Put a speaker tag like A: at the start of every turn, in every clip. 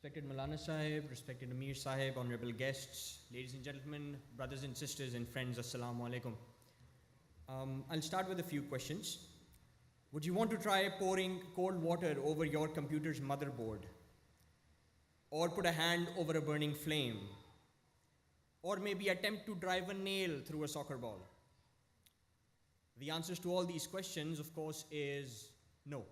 A: Respected Malana Sahib, respected Amir Sahib, honorable guests, ladies and gentlemen, brothers and sisters and friends, Assalamu alaikum. I'll start with a few questions. Would you want to try pouring cold water over your computer's motherboard? Or put a hand over a burning flame? Or maybe attempt to drive a nail through a soccer ball? The answers to all these questions, of course, is no.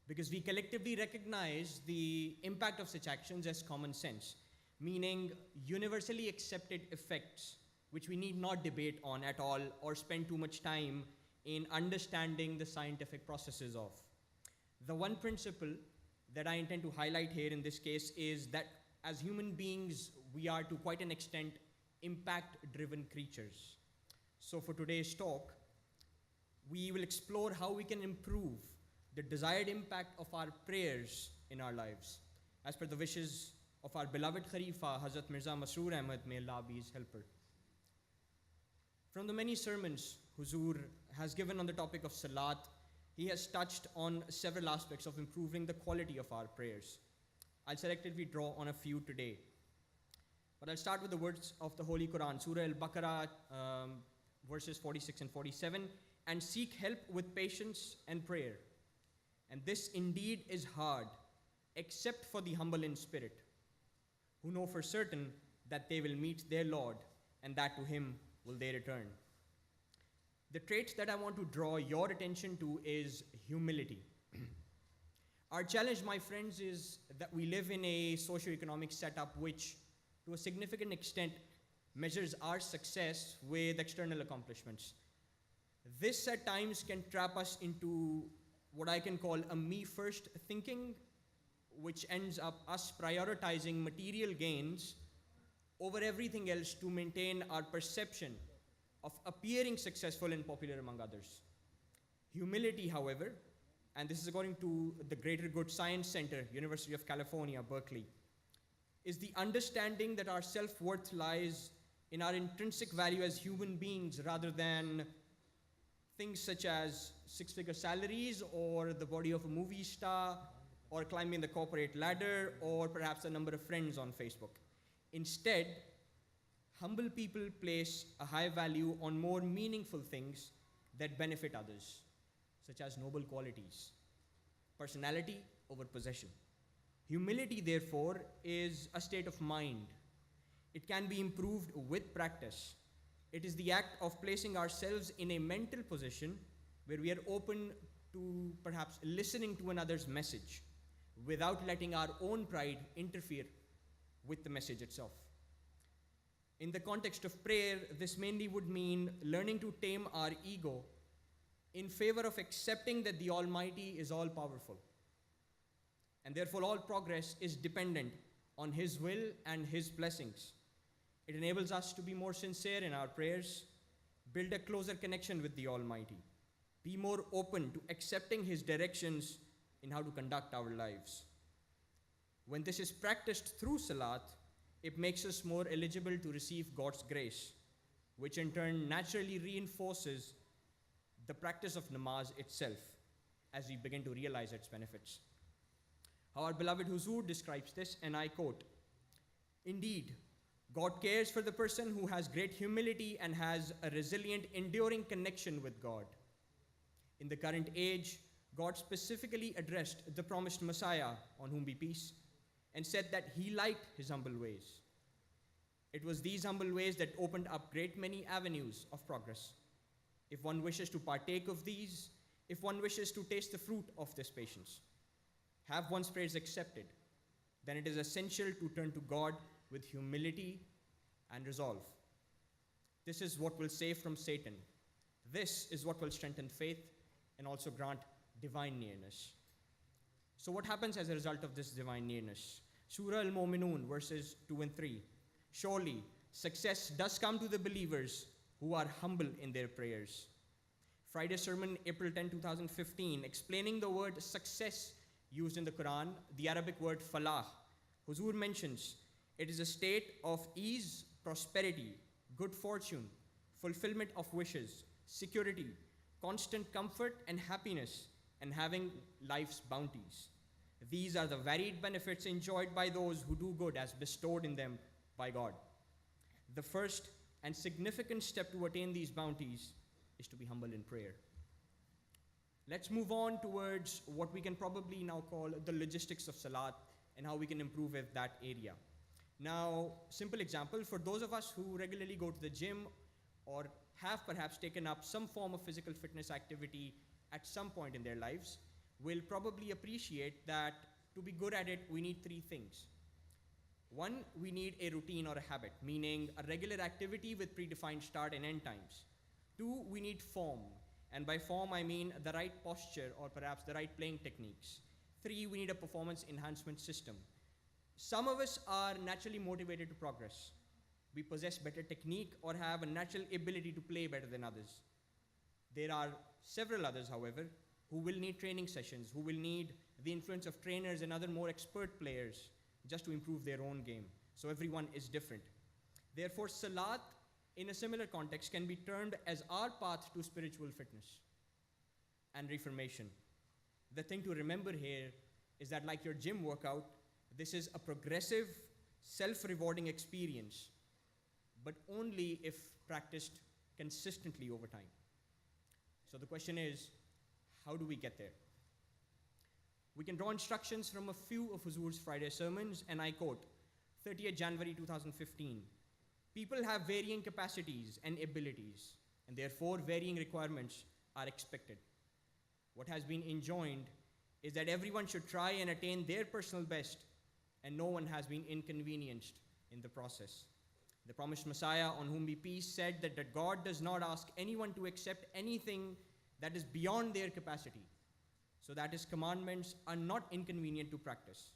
A: Because we collectively recognize the impact of such actions as common sense, meaning universally accepted effects, which we need not debate on at all or spend too much time in understanding the scientific processes of. The one principle that I intend to highlight here in this case is that as human beings, we are to quite an extent impact-driven creatures. So for today's talk, we will explore how we can improve the desired impact of our prayers in our lives, as per the wishes of our beloved Khalifa, Hazrat Mirza Masroor Ahmad, may Allah be his helper. From the many sermons Huzur has given on the topic of Salat, he has touched on several aspects of improving the quality of our prayers. I'll selectively draw on a few today. But I'll start with the words of the Holy Quran, Surah Al-Baqarah, verses 46 and 47, and seek help with patience and prayer. And this indeed is hard, except for the humble in spirit, who know for certain that they will meet their Lord, and that to him will they return. The trait that I want to draw your attention to is humility. Our challenge, my friends, is that we live in a socio-economic setup which, to a significant extent, measures our success with external accomplishments. This at times can trap us into what I can call a me-first thinking, which ends up us prioritizing material gains over everything else to maintain our perception of appearing successful and popular among others. Humility, however, and this is according to the Greater Good Science Center, University of California, Berkeley, is the understanding that our self-worth lies in our intrinsic value as human beings rather than things such as six-figure salaries or the body of a movie star or climbing the corporate ladder or perhaps the number of friends on Facebook. Instead, humble people place a high value on more meaningful things that benefit others, such as noble qualities, personality over possession. Humility, therefore, is a state of mind. It can be improved with practice. It is the act of placing ourselves in a mental position where we are open to perhaps listening to another's message without letting our own pride interfere with the message itself. In the context of prayer, this mainly would mean learning to tame our ego in favor of accepting that the Almighty is all-powerful, and therefore all progress is dependent on His will and His blessings. It enables us to be more sincere in our prayers, build a closer connection with the Almighty, be more open to accepting His directions in how to conduct our lives. When this is practiced through Salat, it makes us more eligible to receive God's grace, which in turn naturally reinforces the practice of namaz itself as we begin to realize its benefits. Our beloved Huzur describes this, and I quote, "Indeed, God cares for the person who has great humility and has a resilient, enduring connection with God." In the current age, God specifically addressed the promised Messiah, on whom be peace, and said that He liked His humble ways. It was these humble ways that opened up great many avenues of progress. If one wishes to partake of these, if one wishes to taste the fruit of this patience, have one's prayers accepted, then it is essential to turn to God with humility and resolve. This is what will save from Satan. This is what will strengthen faith and also grant divine nearness. So what happens as a result of this divine nearness? Surah Al-Mu'minun, verses 2 and 3. Surely, success does come to the believers who are humble in their prayers. Friday's sermon, April 10, 2015, explaining the word success used in the Quran, the Arabic word falah. Huzur mentions, it is a state of ease, prosperity, good fortune, fulfillment of wishes, security, constant comfort and happiness, and having life's bounties. These are the varied benefits enjoyed by those who do good as bestowed in them by God. The first and significant step to attain these bounties is to be humble in prayer. Let's move on towards what we can probably now call the logistics of Salat and how we can improve at that area. Now, simple example, for those of us who regularly go to the gym or have perhaps taken up some form of physical fitness activity at some point in their lives, will probably appreciate that to be good at it, we need three things. One, we need a routine or a habit, meaning a regular activity with predefined start and end times. Two, we need form, and by form I mean the right posture or perhaps the right playing techniques. Three, we need a performance enhancement system. Some of us are naturally motivated to progress. We possess better technique or have a natural ability to play better than others. There are several others, however, who will need training sessions, who will need the influence of trainers and other more expert players just to improve their own game. So everyone is different. Therefore, Salat, in a similar context, can be termed as our path to spiritual fitness and reformation. The thing to remember here is that, like your gym workout, this is a progressive, self-rewarding experience, but only if practiced consistently over time. So the question is, how do we get there? We can draw instructions from a few of Huzur's Friday sermons, and I quote, 30th January 2015, people have varying capacities and abilities, and therefore varying requirements are expected. What has been enjoined is that everyone should try and attain their personal best, and no one has been inconvenienced in the process. The promised Messiah, on whom be peace, said that God does not ask anyone to accept anything that is beyond their capacity, so that his commandments are not inconvenient to practice.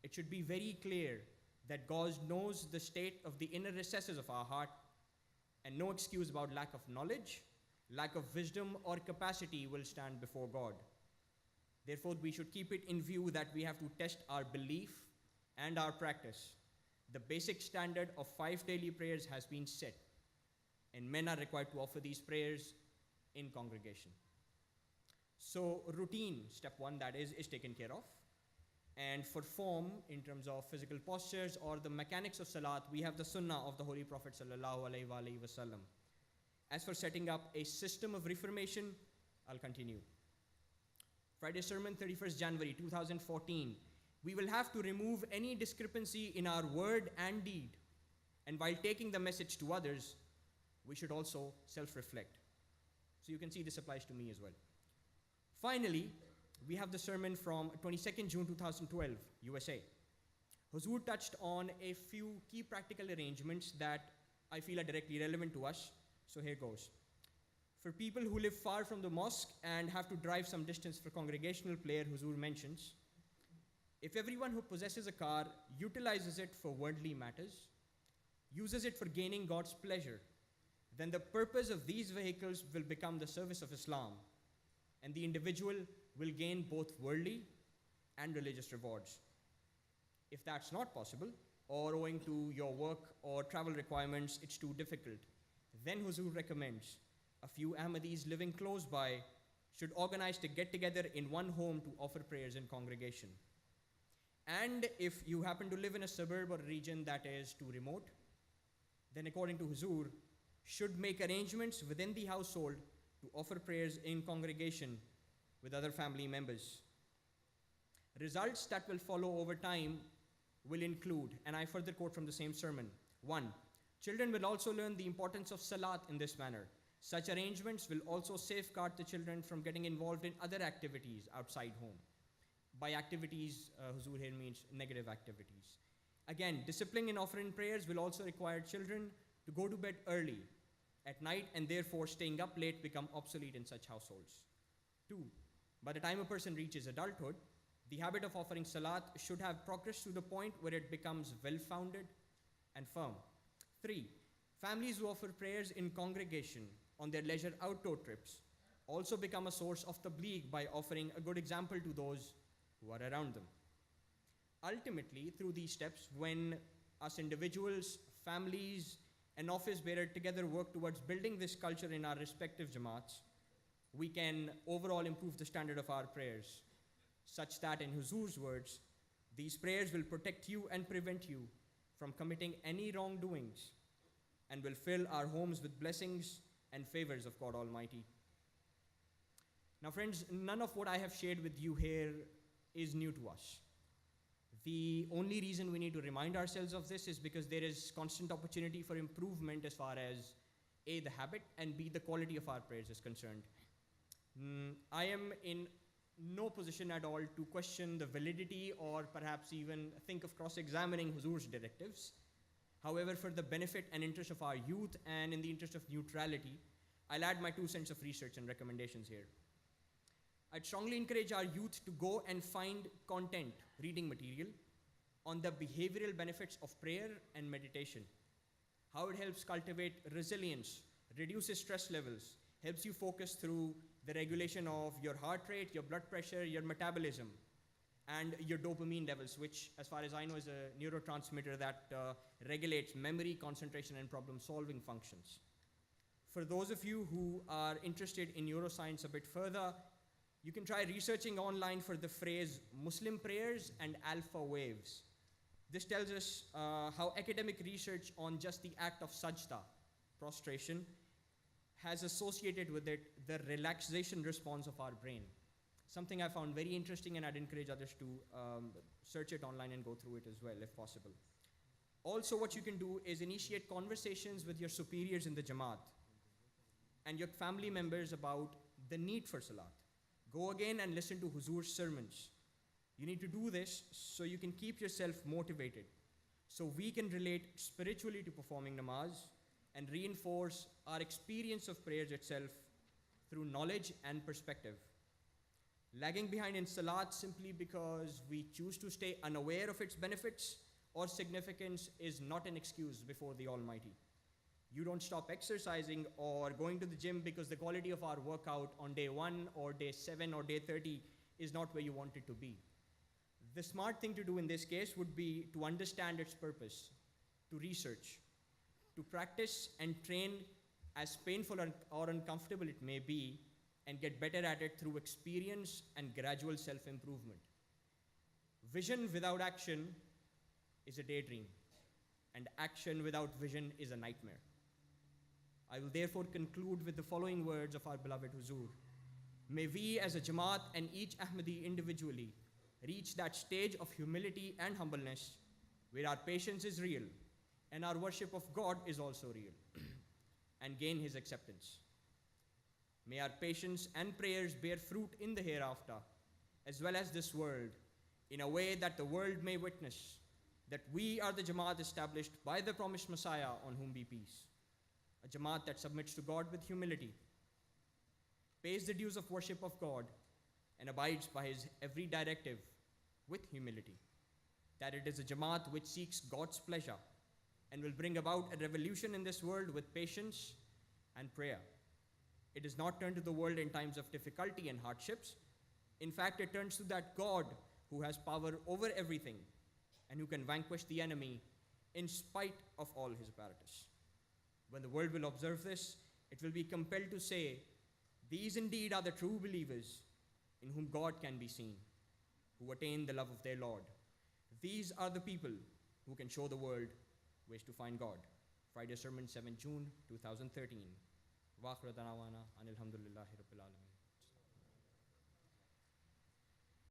A: It should be very clear that God knows the state of the inner recesses of our heart, and no excuse about lack of knowledge, lack of wisdom, or capacity will stand before God. Therefore, we should keep it in view that we have to test our belief and our practice. The basic standard of 5 daily prayers has been set, and men are required to offer these prayers in congregation. So routine, step one, that is taken care of. And for form, in terms of physical postures or the mechanics of Salat, we have the Sunnah of the Holy Prophet sallallahu alaihi wasallam. As for setting up a system of reformation, I'll continue. Friday sermon, 31st January 2014. We will have to remove any discrepancy in our word and deed. And while taking the message to others, we should also self-reflect. So you can see this applies to me as well. Finally, we have the sermon from 22nd June 2012, USA. Huzur touched on a few key practical arrangements that I feel are directly relevant to us, so here goes. For people who live far from the mosque and have to drive some distance for congregational prayer, Huzur mentions, if everyone who possesses a car utilizes it for worldly matters, uses it for gaining God's pleasure, then the purpose of these vehicles will become the service of Islam, and the individual will gain both worldly and religious rewards. If that's not possible, or owing to your work or travel requirements, it's too difficult, then Huzur recommends a few Ahmadis living close by should organize to get together in one home to offer prayers in congregation. And if you happen to live in a suburb or a region that is too remote, then according to Huzur, should make arrangements within the household to offer prayers in congregation with other family members. Results that will follow over time will include, and I further quote from the same sermon, 1. Children will also learn the importance of Salat in this manner. Such arrangements will also safeguard the children from getting involved in other activities outside home. By activities, Huzur here means negative activities. Again, discipline in offering prayers will also require children to go to bed early at night, and therefore staying up late become obsolete in such households. 2. By the time a person reaches adulthood, the habit of offering Salat should have progressed to the point where it becomes well-founded and firm. 3. Families who offer prayers in congregation on their leisure outdoor trips also become a source of tabligh by offering a good example to those who are around them. Ultimately, through these steps, when us individuals, families, and office bearer together work towards building this culture in our respective jamaats, we can overall improve the standard of our prayers. such that, in Huzur's words, these prayers will protect you and prevent you from committing any wrongdoings and will fill our homes with blessings and favors of God Almighty. Now friends, none of what I have shared with you here is new to us. The only reason we need to remind ourselves of this is because there is constant opportunity for improvement as far as A, the habit, and B, the quality of our prayers is concerned. I am in no position at all to question the validity or perhaps even think of cross-examining Huzur's directives. However, for the benefit and interest of our youth and in the interest of neutrality, I'll add my 2 cents of research and recommendations here. I'd strongly encourage our youth to go and find content, reading material, on the behavioral benefits of prayer and meditation. How it helps cultivate resilience, reduces stress levels, helps you focus through the regulation of your heart rate, your blood pressure, your metabolism, and your dopamine levels, which, as far as I know, is a neurotransmitter that regulates memory, concentration, and problem-solving functions. For those of you who are interested in neuroscience a bit further, you can try researching online for the phrase Muslim prayers and alpha waves. This tells us how academic research on just the act of sajda, prostration, has associated with it the relaxation response of our brain. Something I found very interesting, and I'd encourage others to search it online and go through it as well, if possible. Also, what you can do is initiate conversations with your superiors in the Jamaat and your family members about the need for Salat. Go again and listen to Huzur's sermons. You need to do this so you can keep yourself motivated, so we can relate spiritually to performing namaz and reinforce our experience of prayers itself through knowledge and perspective. Lagging behind in Salat simply because we choose to stay unaware of its benefits or significance is not an excuse before the Almighty. You don't stop exercising or going to the gym because the quality of our workout on day 1 or day 7 or day 30 is not where you want it to be. The smart thing to do in this case would be to understand its purpose, to research, to practice and train, as painful or uncomfortable it may be, and get better at it through experience and gradual self-improvement. Vision without action is a daydream, and action without vision is a nightmare. I will therefore conclude with the following words of our beloved Huzur. May we as a Jamaat and each Ahmadi individually reach that stage of humility and humbleness where our patience is real and our worship of God is also real and gain His acceptance. May our patience and prayers bear fruit in the hereafter as well as this world in a way that the world may witness that we are the Jamaat established by the promised Messiah on whom be peace. A Jamaat that submits to God with humility, pays the dues of worship of God, and abides by His every directive with humility. That it is a Jamaat which seeks God's pleasure and will bring about a revolution in this world with patience and prayer. It does not turn to the world in times of difficulty and hardships. In fact, it turns to that God who has power over everything and who can vanquish the enemy in spite of all his apparatus. When the world will observe this, it will be compelled to say, these indeed are the true believers in whom God can be seen, who attain the love of their Lord. These are the people who can show the world ways to find God. Friday sermon, 7 June 2013. Wa akhir da'wana anil hamdulillahi rabbil alamin.